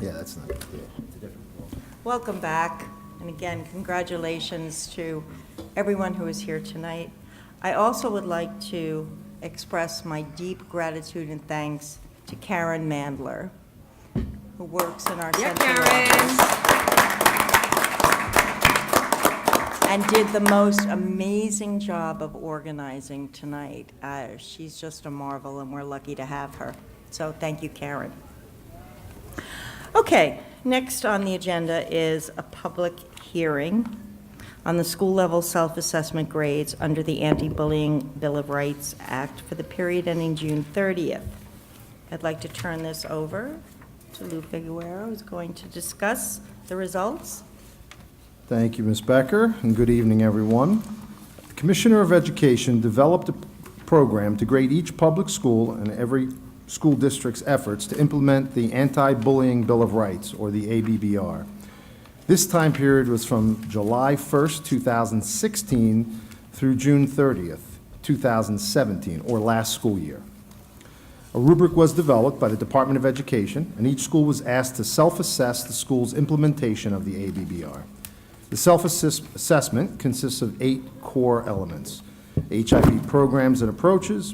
Yeah, that's not. Welcome back, and again, congratulations to everyone who is here tonight. I also would like to express my deep gratitude and thanks to Karen Mandler, who works in our central office and did the most amazing job of organizing tonight. She's just a marvel, and we're lucky to have her. So thank you, Karen. Okay, next on the agenda is a public hearing on the school-level self-assessment grades under the Anti-Bullying Bill of Rights Act for the period ending June 30th. I'd like to turn this over to Lou Figueroa, who's going to discuss the results. Thank you, Ms. Becker, and good evening, everyone. The Commissioner of Education developed a program to grade each public school and every school district's efforts to implement the Anti-Bullying Bill of Rights, or the ABBR. This time period was from July 1st, 2016 through June 30th, 2017, or last school year. A rubric was developed by the Department of Education, and each school was asked to self-assess the school's implementation of the ABBR. The self-assessment consists of 8 core elements: HIV programs and approaches,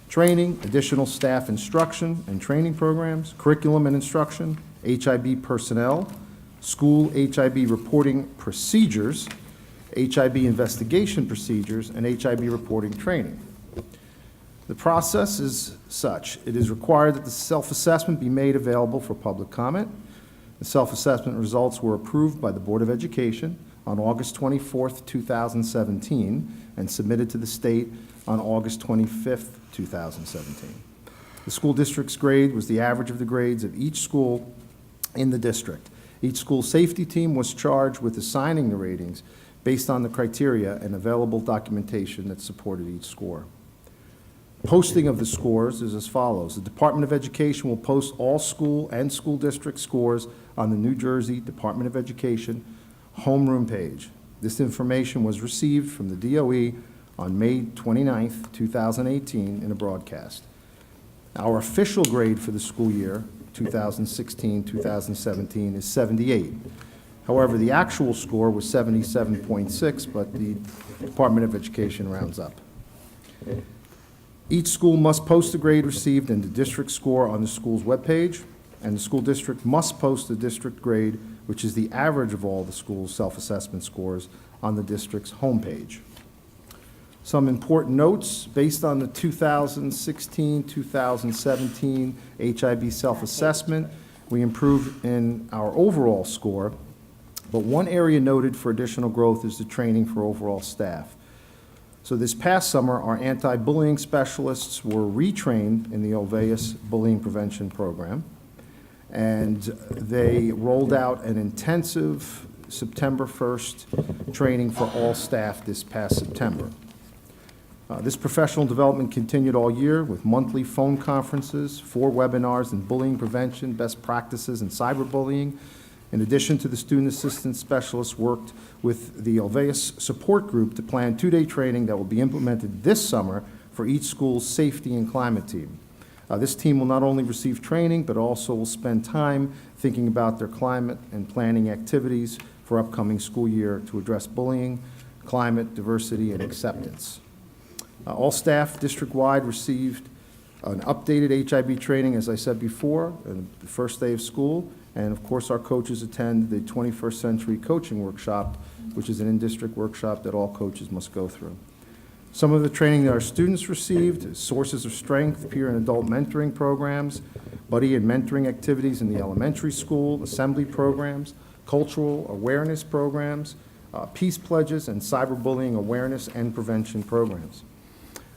training, additional staff instruction and training programs, curriculum and instruction, HIV personnel, school HIV reporting procedures, HIV investigation procedures, and HIV reporting training. The process is such: it is required that the self-assessment be made available for public comment. The self-assessment results were approved by the Board of Education on August 24th, 2017, and submitted to the state on August 25th, 2017. The school district's grade was the average of the grades of each school in the district. Each school safety team was charged with assigning the ratings based on the criteria and available documentation that supported each score. Posting of the scores is as follows. The Department of Education will post all school and school district scores on the New Jersey Department of Education homeroom page. This information was received from the DOE on May 29th, 2018 in a broadcast. Our official grade for the school year 2016-2017 is 78. However, the actual score was 77.6, but the Department of Education rounds up. Each school must post the grade received and the district score on the school's webpage, and the school district must post the district grade, which is the average of all the school's self-assessment scores, on the district's homepage. Some important notes: based on the 2016-2017 HIV self-assessment, we improved in our overall score, but one area noted for additional growth is the training for overall staff. So this past summer, our anti-bullying specialists were retrained in the Olveus Bullying Prevention Program, and they rolled out an intensive September 1st training for all staff this past September. This professional development continued all year with monthly phone conferences, 4 webinars in bullying prevention, best practices, and cyberbullying. In addition to the student assistance specialists worked with the Olveus support group to plan 2-day training that will be implemented this summer for each school's safety and climate team. This team will not only receive training, but also will spend time thinking about their climate and planning activities for upcoming school year to address bullying, climate, diversity, and acceptance. All staff district-wide received an updated HIV training, as I said before, on the first day of school. And of course, our coaches attend the 21st Century Coaching Workshop, which is an in-district workshop that all coaches must go through. Some of the training that our students received is sources of strength, peer and adult mentoring programs, buddy and mentoring activities in the elementary school, assembly programs, cultural awareness programs, peace pledges, and cyberbullying awareness and prevention programs.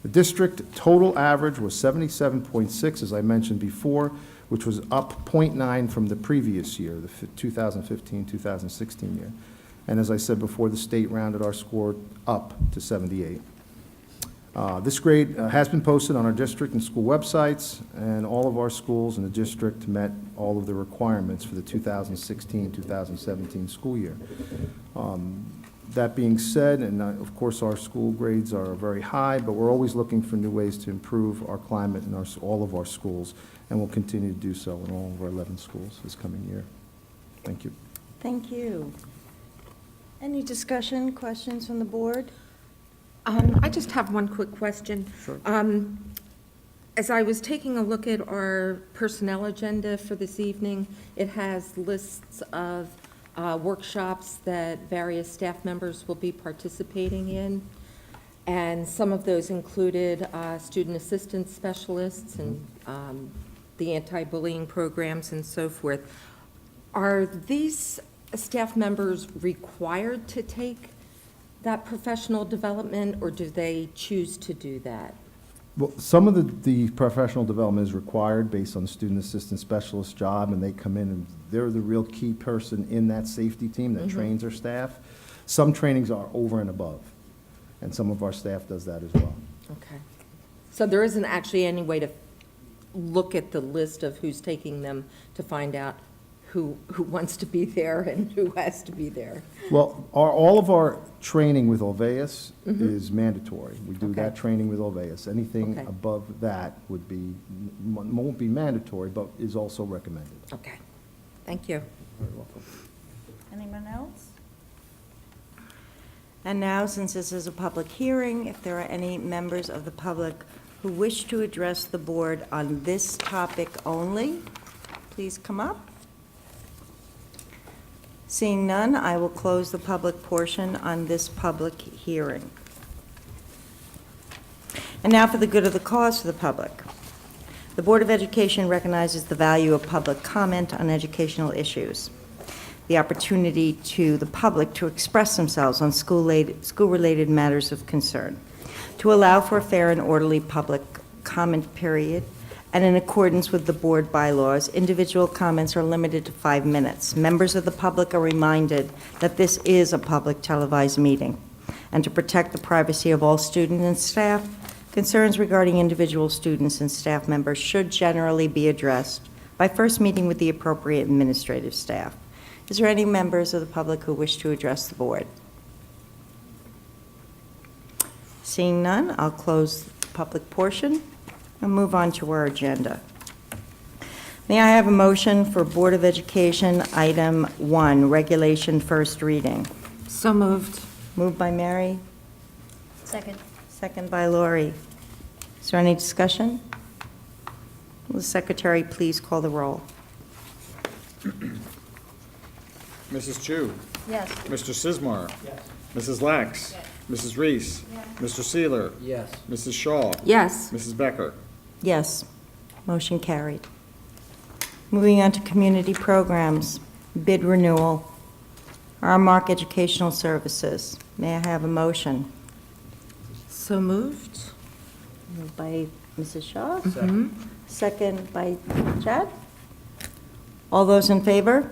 The district total average was 77.6, as I mentioned before, which was up 0.9 from the previous year, the 2015-2016 year. And as I said before, the state rounded our score up to 78. This grade has been posted on our district and school websites, and all of our schools in the district met all of the requirements for the 2016-2017 school year. That being said, and of course, our school grades are very high, but we're always looking for new ways to improve our climate in all of our schools, and we'll continue to do so in all of our 11 schools this coming year. Thank you. Thank you. Any discussion, questions from the board? I just have one quick question. Sure. As I was taking a look at our personnel agenda for this evening, it has lists of workshops that various staff members will be participating in, and some of those included student assistance specialists and the anti-bullying programs and so forth. Are these staff members required to take that professional development, or do they choose to do that? Well, some of the professional development is required based on the student assistant specialist job, and they come in and they're the real key person in that safety team that trains our staff. Some trainings are over and above, and some of our staff does that as well. Okay. So there isn't actually any way to look at the list of who's taking them to find out who wants to be there and who has to be there? Well, all of our training with Olveus is mandatory. We do that Okay. training with Olveus. Anything Okay. above that won't be mandatory, but is also recommended. Okay. Thank you. Very welcome. Anyone else? And now, since this is a public hearing, if there are any members of the public who wish to address the board on this topic only, please come up. Seeing none, I will close the public portion on this public hearing. And now for the good of the cause for the public. The Board of Education recognizes the value of public comment on educational issues, the opportunity to the public to express themselves on school-related matters of concern, to allow for a fair and orderly public comment period, and in accordance with the board bylaws, individual comments are limited to 5 minutes. Members of the public are reminded that this is a public televised meeting, and to protect the privacy of all students and staff, concerns regarding individual students and staff members should generally be addressed by first meeting with the appropriate administrative staff. Is there any members of the public who wish to address the board? Seeing none, I'll close the public portion and move on to our agenda. May I have a motion for Board of Education, Item 1, Regulation First Reading? So moved. Moved by Mary, Second. second by Lori. Is there any discussion? Will the secretary please call the roll? Mrs. Chu. Yes. Mr. Sismar. Yes. Mrs. Lax. Mrs. Reese. Mr. Seeler. Yes. Mrs. Shaw. Yes. Mrs. Becker. Yes. Motion carried. Moving on to community programs, bid renewal, Mark Educational Services. May I have a motion? So moved. Moved by Mrs. Shaw, Mhm. second by Chad. All those in favor?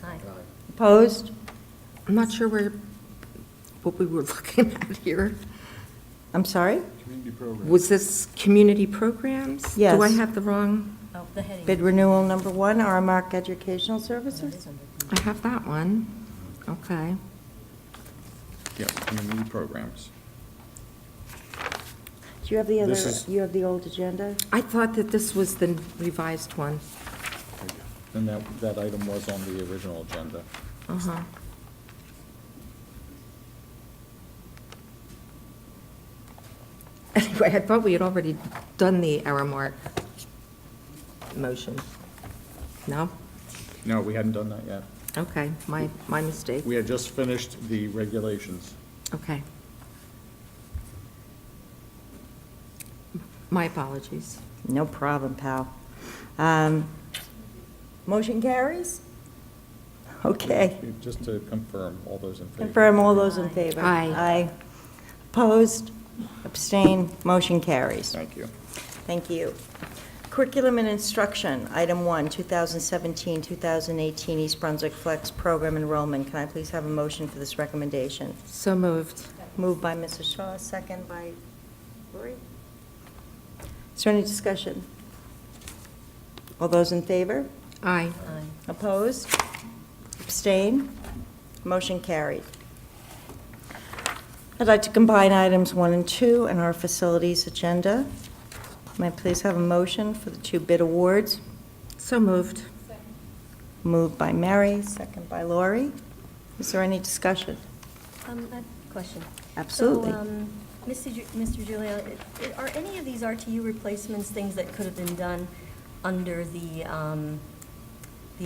Aye. Opposed? I'm not sure what we were looking at here. I'm sorry? Community program. Was this community programs? Yes. Do I have the wrong? Oh, the heading. Bid renewal number 1, Mark Educational Services. I have that one. Okay. Yes, community programs. Do you have the other, This is- you have the old agenda? I thought that this was the revised one. And that item was on the original agenda. Uh-huh. Anyway, I thought we had already done the Aramark motion. No? No, we hadn't done that yet. Okay, my mistake. We had just finished the regulations. Okay. My apologies. No problem, pal. Motion carries? Okay. Just to confirm, all those in favor. Confirm all those in favor. Aye. Aye. Opposed? Abstain? Motion carries. Thank you. Thank you. Curriculum and Instruction, Item 1, 2017-2018 East Brunswick Flex Program Enrollment. Can I please have a motion for this recommendation? So moved. Moved by Mrs. Shaw, second by Lori. Is there any discussion? All those in favor? Aye. Aye. Opposed? Abstain? Motion carried. I'd like to combine items 1 and 2 in our facilities agenda. May I please have a motion for the 2 bid awards? So moved. Moved by Mary, second by Lori. Is there any discussion? I have a question. Absolutely. So, Mr. Julia, are any of these RTU replacements things that could have been done under the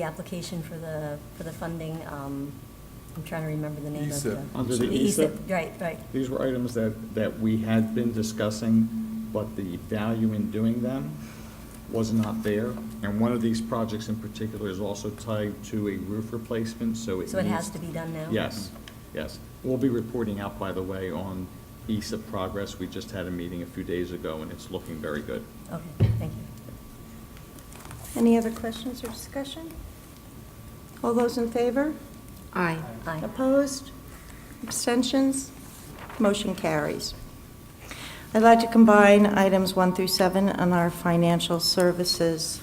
application for the funding? I'm trying to remember the name of the. Under the ESIP? Right. These were items that we had been discussing, but the value in doing them was not there. And one of these projects in particular is also tied to a roof replacement, so it So it has needs- to be done now? Yes, yes. We'll be reporting out, by the way, on ESIP progress. We just had a meeting a few days ago, and it's looking very good. Okay, thank you. Any other questions or discussion? All those in favor? Aye. Aye. Opposed? Abstentions? Motion carries. I'd like to combine items 1 through 7 on our financial services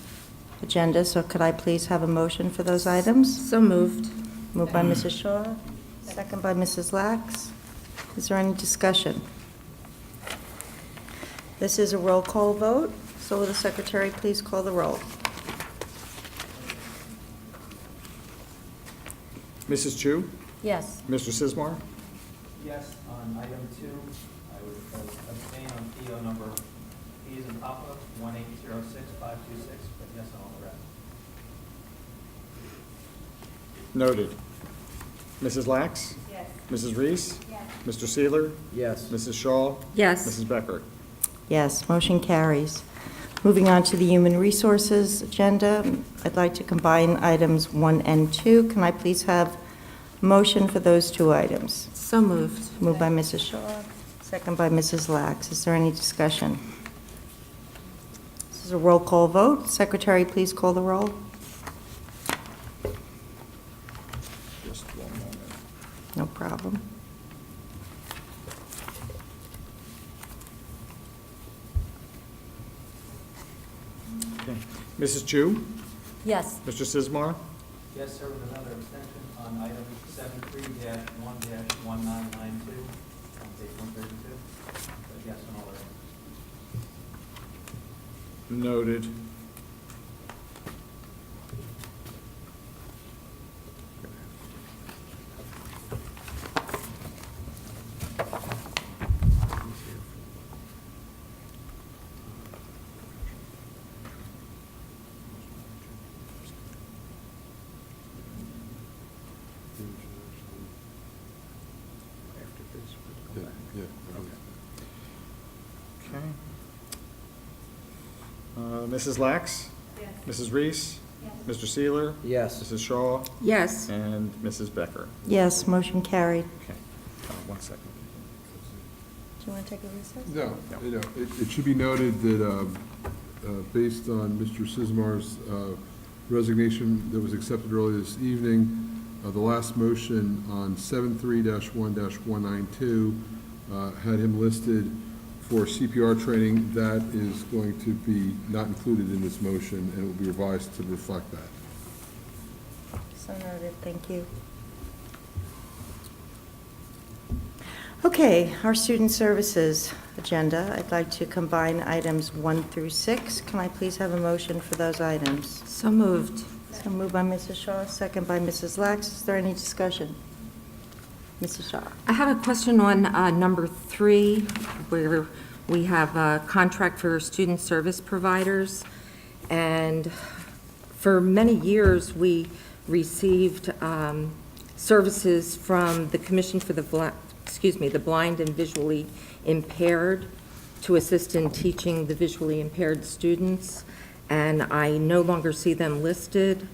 agenda, so could I please have a motion for those items? So moved. Moved by Mrs. Shaw, second by Mrs. Lax. Is there any discussion? This is a roll call vote, so will the secretary please call the roll? Mrs. Chu? Yes. Mr. Sismar? Yes, on item 2, I would abstain on PO number P as in Papa, 1806526, but yes on all the rest. Noted. Mrs. Lax? Yes. Mrs. Reese? Yes. Mr. Seeler? Yes. Mrs. Shaw? Yes. Mrs. Becker? Yes, motion carries. Moving on to the Human Resources agenda, I'd like to combine items 1 and 2. Can I please have a motion for those 2 items? So moved. Moved by Mrs. Shaw, second by Mrs. Lax. Is there any discussion? This is a roll call vote. Secretary, please call the roll. Just one moment. No problem. Okay. Mrs. Chu? Yes. Mr. Sismar? Yes, sir, with another abstention on item 73-1-1992, on page 132, but yes on all the rest. Noted. Okay. Mrs. Lax? Yes. Mrs. Reese? Yes. Mr. Seeler? Yes. Mrs. Shaw? Yes. And Mrs. Becker? Yes, motion carried. Okay. 1 second. Do you want to take a recess? No, it should be noted that, based on Mr. Sismar's resignation that was accepted earlier this evening, the last motion on 73-1-192 had him listed for CPR training. That is going to be not included in this motion, and it will be revised to reflect that. So noted, thank you. Okay, our student services agenda. I'd like to combine items 1 through 6. Can I please have a motion for those items? So moved. So moved by Mrs. Shaw, second by Mrs. Lax. Is there any discussion? Mrs. Shaw. I have a question on number 3, where we have a contract for student service providers. And for many years, we received services from the Commission for the Blind and Visually Impaired to assist in teaching the visually impaired students, and I no longer see them listed.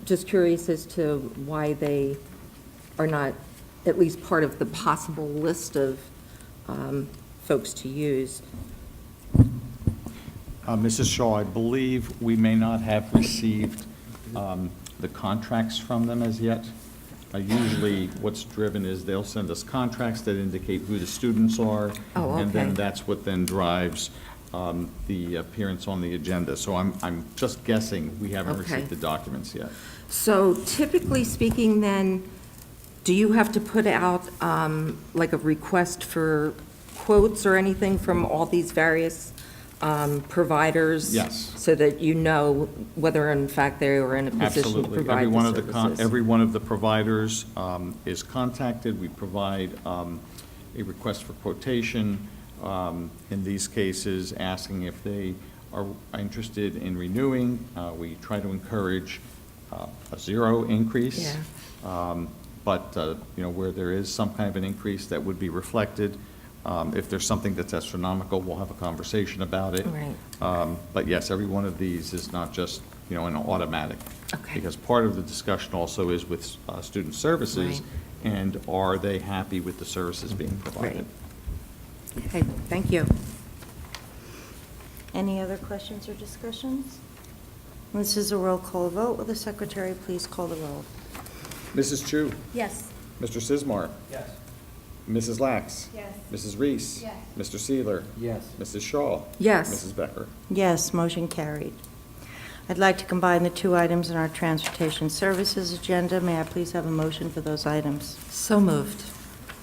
Just curious as to why they are not at least part of the possible list of folks to use. Mrs. Shaw, I believe we may not have received the contracts from them as yet. Usually what's driven is they'll send us contracts that indicate who the students are. Oh, And then okay. that's what then drives the appearance on the agenda. So I'm just guessing we haven't Okay. received the documents yet. So typically speaking then, Do you have to put out like a request for quotes or anything from all these various providers? Yes. So that you know whether in fact they are in a position to Absolutely. provide the services? Every one of the providers is contacted. We provide a request for quotation, in these cases, asking if they are interested in renewing. We try to encourage a zero increase. Yeah. But, where there is some kind of an increase, that would be reflected. If there's something that's astronomical, we'll have a conversation about it. Right. But yes, every one of these is not just, an automatic. Okay. Because part of the discussion also is with student services, Right. and are they happy with the services being provided? Right. Okay, thank you. Any other questions or discussions? This is a roll call vote. Will the secretary please call the roll? Mrs. Chu? Yes. Mr. Sismar? Yes. Mrs. Lax? Yes. Mrs. Reese? Yes. Mr. Seeler? Yes. Mrs. Shaw? Yes. Mrs. Becker? Yes, motion carried. I'd like to combine the two items in our transportation services agenda. May I please have a motion for those items? So moved.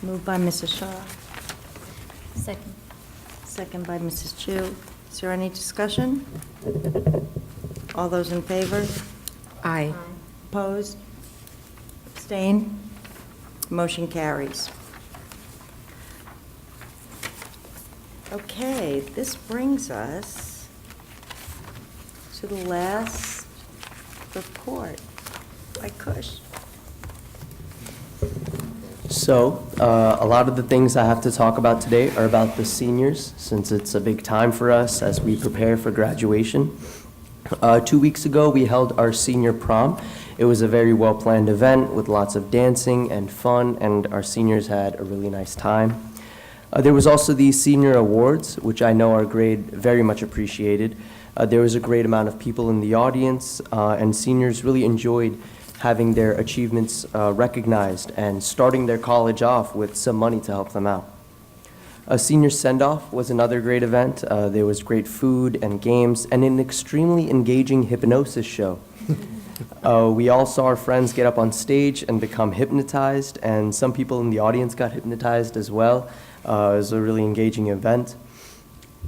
Moved by Mrs. Shaw, Second. second by Mrs. Chu. Is there any discussion? All those in favor? Aye. Opposed? Abstain? Motion carries. Okay, this brings us to the last report by Kush. So, a lot of the things I have to talk about today are about the seniors, since it's a big time for us as we prepare for graduation. 2 weeks ago, we held our senior prom. It was a very well-planned event with lots of dancing and fun, and our seniors had a really nice time. There was also the senior awards, which I know are very much appreciated. There was a great amount of people in the audience, and seniors really enjoyed having their achievements recognized and starting their college off with some money to help them out. A senior send-off was another great event. There was great food and games and an extremely engaging hypnosis show. We all saw our friends get up on stage and become hypnotized, and some people in the audience got hypnotized as well. It was a really engaging event.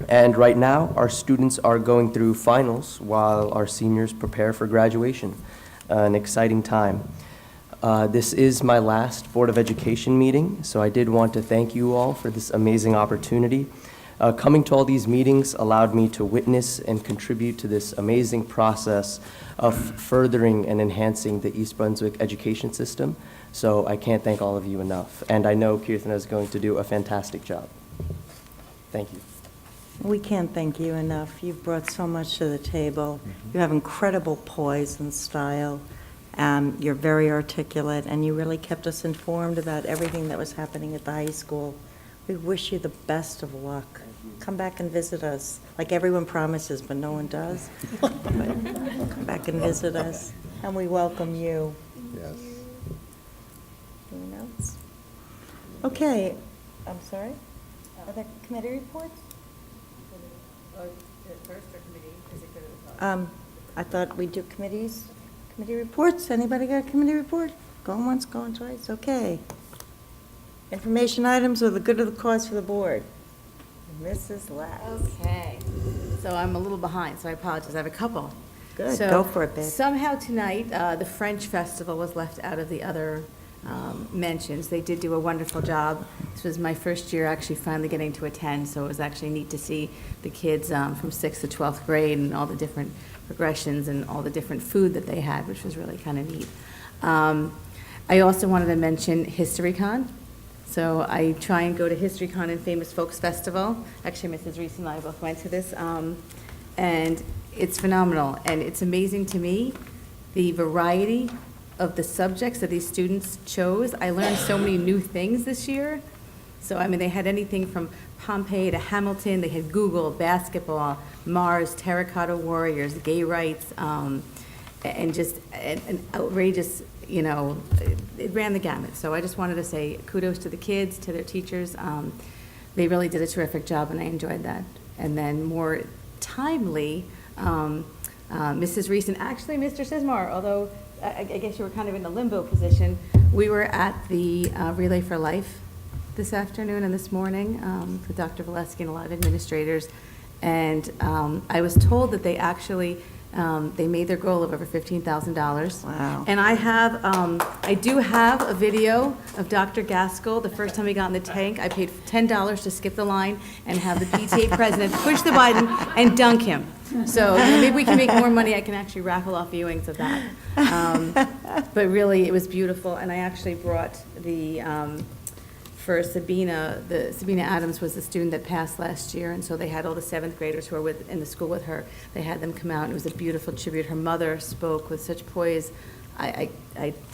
And right now, our students are going through finals while our seniors prepare for graduation. An exciting time. This is my last Board of Education meeting, so I did want to thank you all for this amazing opportunity. Coming to all these meetings allowed me to witness and contribute to this amazing process of furthering and enhancing the East Brunswick education system. So I can't thank all of you enough. And I know Kirtana is going to do a fantastic job. Thank you. We can't thank you enough. You've brought so much to the table. You have incredible poise and style. You're very articulate, and you really kept us informed about everything that was happening at the high school. We wish you the best of luck. Come back and visit us, like everyone promises, but no one does. But come back and visit us, and we welcome you. Yes. Anyone else? Okay, I'm sorry? Are there committee reports? I thought we'd do committees, committee reports. Anybody got a committee report? Going once, going twice, okay. Information items are the good of the cause for the board. Mrs. Lax. Okay, so I'm a little behind, so I apologize. I have a couple. Good, So go for it, babe. Somehow tonight, the French Festival was left out of the other mentions. They did do a wonderful job. This was my first year actually finally getting to attend, so it was actually neat to see the kids from 6th to 12th grade and all the different progressions and all the different food that they had, which was really kind of neat. I also wanted to mention HistoryCon. So I try and go to HistoryCon and Famous Folks Festival. Actually, Mrs. Reese and I both went to this. And it's phenomenal. And it's amazing to me, the variety of the subjects that these students chose. I learned so many new things this year. So, I mean, they had anything from Pompeii to Hamilton. They had Google, basketball, Mars, terracotta warriors, gay rights, and just an outrageous, it ran the gamut. So I just wanted to say kudos to the kids, to their teachers. They really did a terrific job, and I enjoyed that. And then more timely, Mrs. Reese and actually Mr. Sismar, although I guess you were kind of in a limbo position, We were at the Relay for Life this afternoon and this morning with Dr. Valesky and a lot of administrators. And I was told that they actually, they made their goal of over $15,000. Wow. And I do have a video of Dr. Gaskell. The first time he got in the tank, I paid $10 to skip the line and have the PTA president push the button and dunk him. So maybe we can make more money. I can actually raffle off viewings of that. But really, it was beautiful. And I actually brought for Sabina, Sabina Adams was the student that passed last year, and so they had all the seventh graders who were in the school with her. They had them come out, and it was a beautiful tribute. Her mother spoke with such poise. I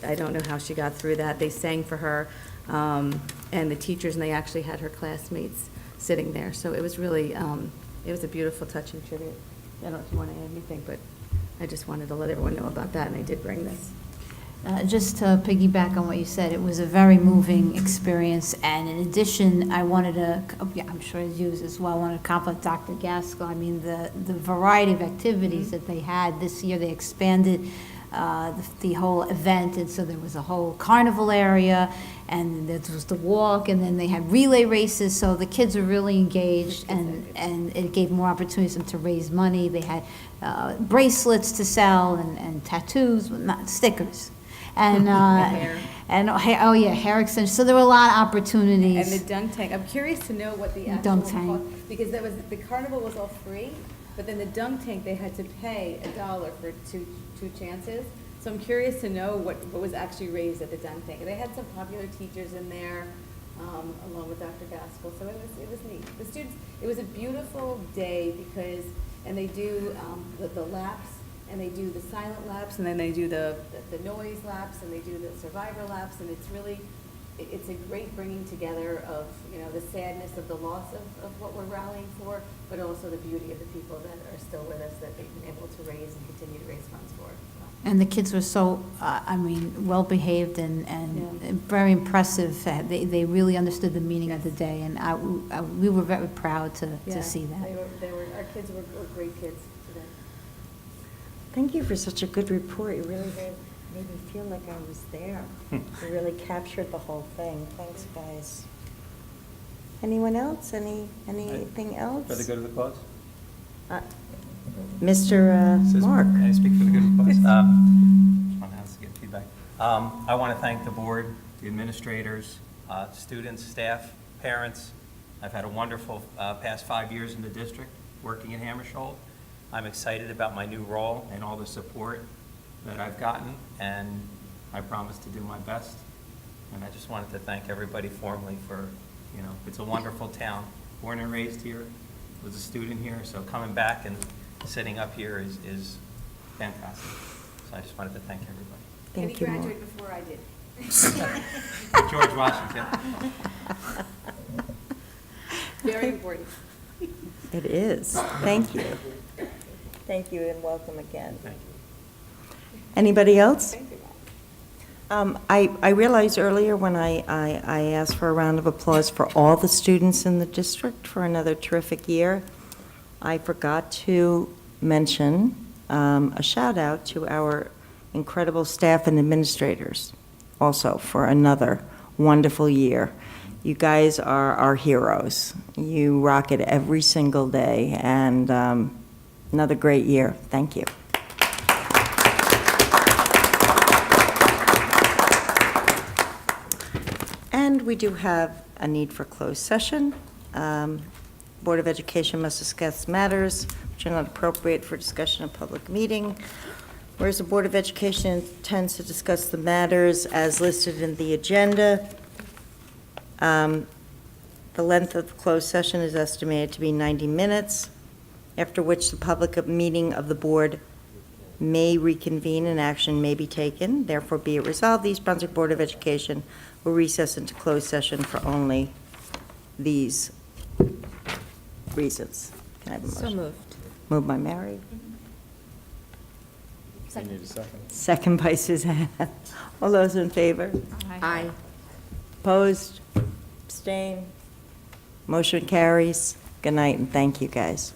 don't know how she got through that. They sang for her, and the teachers, and they actually had her classmates sitting there. So it was really, it was a beautiful, touching tribute. I don't know if you want to add anything, but I just wanted to let everyone know about that, and I did bring this. Just to piggyback on what you said, it was a very moving experience, and in addition, I wanted to, yeah, I'm sure it's you as well, I wanted to compliment Dr. Gaskell. I mean, the variety of activities that they had this year, they expanded the whole event, and so there was a whole carnival area, and there was the walk, and then they had relay races, so the kids were really engaged, and it gave more opportunities for them to raise money. They had bracelets to sell, and tattoos, not stickers. And Hair. and oh yeah, hair extensions. So there were a lot of opportunities. And the dunk tank, I'm curious to know what the actual Dunk tank. cost, because that was, the carnival was all free, but then the dunk tank, they had to pay $1 for two chances. So I'm curious to know what was actually raised at the dunk tank. They had some popular teachers in there, along with Dr. Gaskell, so it was neat. The students, it was a beautiful day because, and they do the laps, and they do the silent laps, and then they do the noise laps, and they do the survivor laps, and it's really, it's a great bringing together of, you know, the sadness of the loss of what we're rallying for, but also the beauty of the people that are still with us that they've been able to raise and continue to raise funds for. And the kids were so, I mean, well-behaved and very impressive. They really understood the meaning of the day, and we were very proud to see that. Our kids were great kids today. Thank you for such a good report. You really made me feel like I was there. You really captured the whole thing. Thanks, guys. Anyone else? Anything else? For the good of the cause? Mr. Mark. I speak for the good of the cause. Just want to get feedback. I want to thank the board, the administrators, students, staff, parents. I've had a wonderful past 5 years in the district working in Hammersholt. I'm excited about my new role and all the support that I've gotten, and I promise to do my best. And I just wanted to thank everybody formally for, you know, it's a wonderful town. Born and raised here, was a student here, so coming back and sitting up here is fantastic. So I just wanted to thank everybody. Thank you, And he Mark. graduated before I did. George Washington. Very important. It is. Thank you. Thank you and welcome again. Thank you. Anybody else? Thank you, Mom. I realized earlier when I asked for a round of applause for all the students in the district for another terrific year, I forgot to mention a shout out to our incredible staff and administrators also for another wonderful year. You guys are our heroes. You rock it every single day, and another great year. Thank you. And we do have a need for closed session. Board of Education must discuss matters which are not appropriate for discussion in a public meeting. Whereas the Board of Education intends to discuss the matters as listed in the agenda, the length of the closed session is estimated to be 90 minutes, after which the public meeting of the board may reconvene and action may be taken. Therefore, be it resolved, the East Brunswick Board of Education will recess into closed session for only these reasons. Can I have a motion? So moved. Moved by Mary. You need a second. Second by Suzanne. All those in favor? Aye. Opposed? Abstain? Motion carries. Good night, and thank you, guys.